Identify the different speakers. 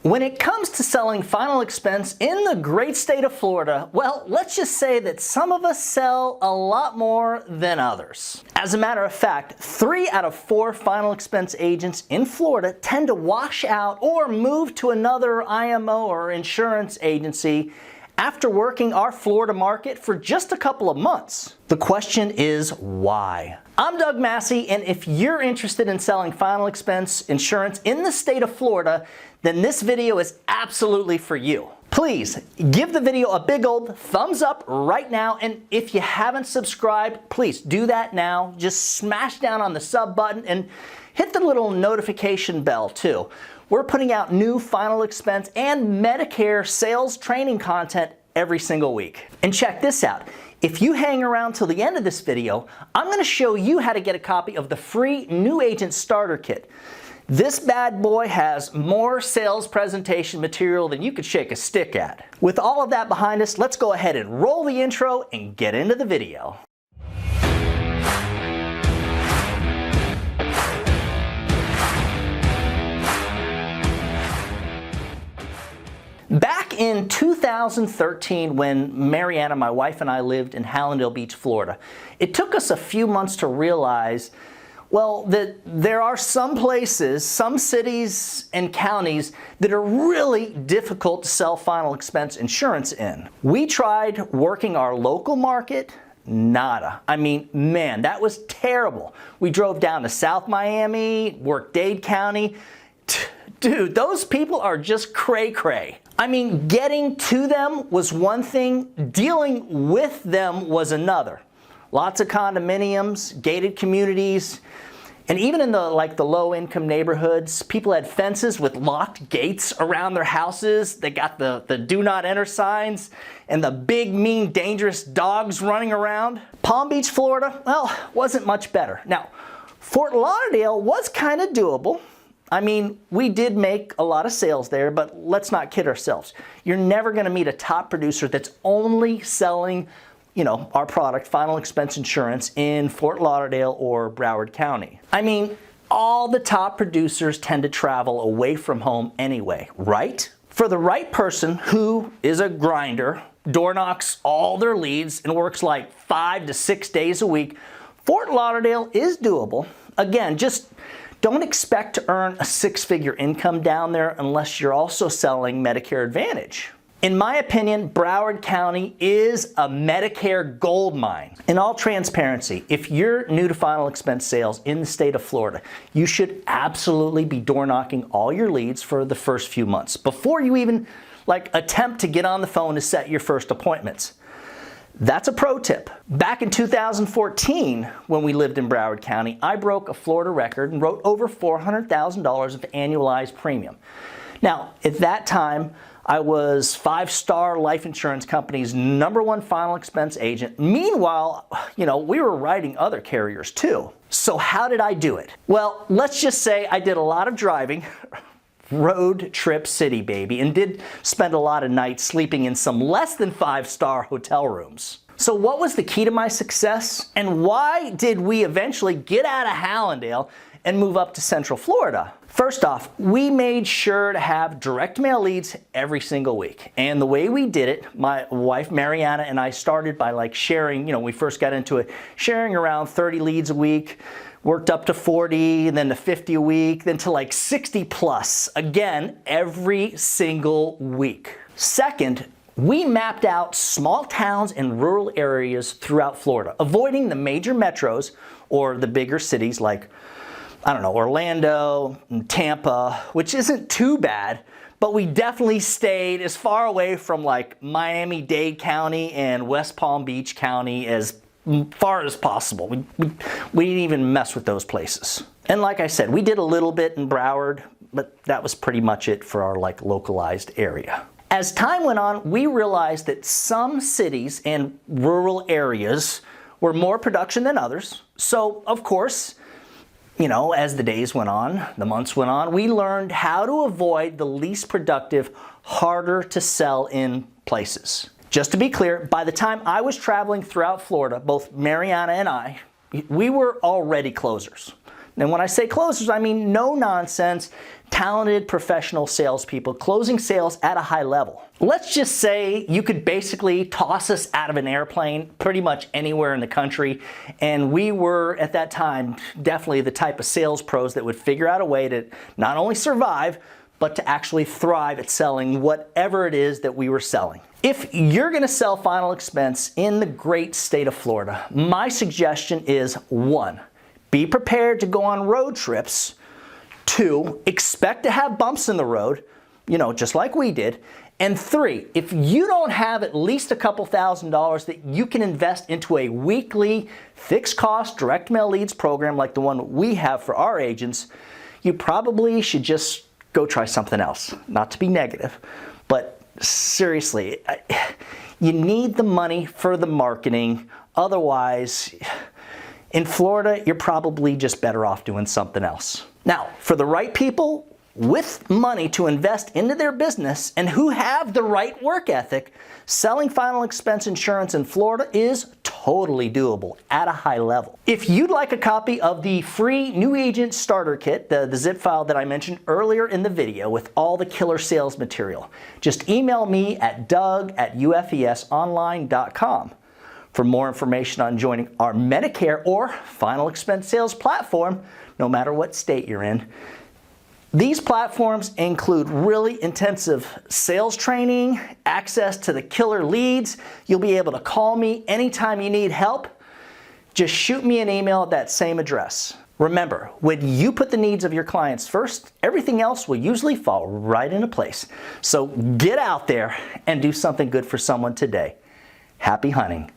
Speaker 1: When it comes to selling final expense in the great state of Florida, well, let's just say that some of us sell a lot more than others. As a matter of fact, 3 out of 4 final expense agents in Florida tend to wash out or move to another IMO or insurance agency after working our Florida market for just a couple of months. The question is why? I'm Doug Massi, and if you're interested in selling final expense insurance in the state of Florida, then this video is absolutely for you. Please give the video a big old thumbs up right now, and if you haven't subscribed, please do that now. Just smash down on the sub button and hit the little notification bell too. We're putting out new final expense and Medicare sales training content every single week. And check this out. If you hang around till the end of this video, I'm going to show you how to get a copy of the free New Agent Starter Kit. This bad boy has more sales presentation material than you could shake a stick at. With all of that behind us, let's go ahead and roll the intro and get into the video. Back in 2013, when Mariana, my wife, and I lived in Hallandale Beach, Florida, it took us a few months to realize, well, that there are some places, some cities and counties that are really difficult to sell final expense insurance in. We tried working our local market, nada. I mean, man, that was terrible. We drove down to South Miami, worked Dade County. Dude, those people are just cray-cray. I mean, getting to them was one thing, dealing with them was another. Lots of condominiums, gated communities, and even in the low-income neighborhoods, people had fences with locked gates around their houses. They got the do not enter signs and the big, mean, dangerous dogs running around. Palm Beach, Florida, well, wasn't much better. Now, Fort Lauderdale was kind of doable. I mean, we did make a lot of sales there, but let's not kid ourselves. You're never going to meet a top producer that's only selling, our product, final expense insurance, in Fort Lauderdale or Broward County. I mean, all the top producers tend to travel away from home anyway, right? For the right person who is a grinder, door knocks all their leads, and works like 5 to 6 days a week, Fort Lauderdale is doable. Again, just don't expect to earn a 6-figure income down there unless you're also selling Medicare Advantage. In my opinion, Broward County is a Medicare gold mine. In all transparency, if you're new to final expense sales in the state of Florida, you should absolutely be door knocking all your leads for the first few months before you even attempt to get on the phone to set your first appointments. That's a pro tip. Back in 2014, when we lived in Broward County, I broke a Florida record and wrote over $400,000 of annualized premium. Now, at that time, I was 5-Star Life Insurance Company's #1 final expense agent. Meanwhile, we were writing other carriers too. So how did I do it? Well, let's just say I did a lot of driving, road trip city, baby, and did spend a lot of nights sleeping in some less than 5-star hotel rooms. So what was the key to my success? And why did we eventually get out of Hallandale and move up to Central Florida? First off, we made sure to have direct mail leads every single week. And the way we did it, my wife Mariana and I started by sharing, we first got into it, sharing around 30 leads a week, worked up to 40, and then to 50 a week, then to 60 plus, again, every single week. Second, we mapped out small towns and rural areas throughout Florida, avoiding the major metros or the bigger cities like, Orlando and Tampa, which isn't too bad, but we definitely stayed as far away from Miami-Dade County and West Palm Beach County as far as possible. We didn't even mess with those places. And like I said, we did a little bit in Broward, but that was pretty much it for our localized area. As time went on, we realized that some cities and rural areas were more production than others. So, of course, as the days went on, the months went on, we learned how to avoid the least productive, harder to sell in places. Just to be clear, by the time I was traveling throughout Florida, both Mariana and I, we were already closers. And when I say closers, I mean no nonsense, talented professional salespeople closing sales at a high level. Let's just say you could basically toss us out of an airplane pretty much anywhere in the country, and we were at that time definitely the type of sales pros that would figure out a way to not only survive, but to actually thrive at selling whatever it is that we were selling. If you're going to sell final expense in the great state of Florida, my suggestion is 1, be prepared to go on road trips. 2, expect to have bumps in the road, just like we did. And 3, if you don't have at least a couple $1,000s that you can invest into a weekly fixed cost direct mail leads program like the one we have for our agents, you probably should just go try something else. Not to be negative, but seriously, you need the money for the marketing. Otherwise, in Florida, you're probably just better off doing something else. Now, for the right people with money to invest into their business and who have the right work ethic, selling final expense insurance in Florida is totally doable at a high level. If you'd like a copy of the free New Agent Starter Kit, the zip file that I mentioned earlier in the video with all the killer sales material, just email me at doug@ufesonline.com. For more information on joining our Medicare or final expense sales platform, no matter what state you're in. These platforms include really intensive sales training, access to the killer leads. You'll be able to call me anytime you need help. Just shoot me an email at that same address. Remember, when you put the needs of your clients first, everything else will usually fall right into place. So get out there and do something good for someone today. Happy hunting.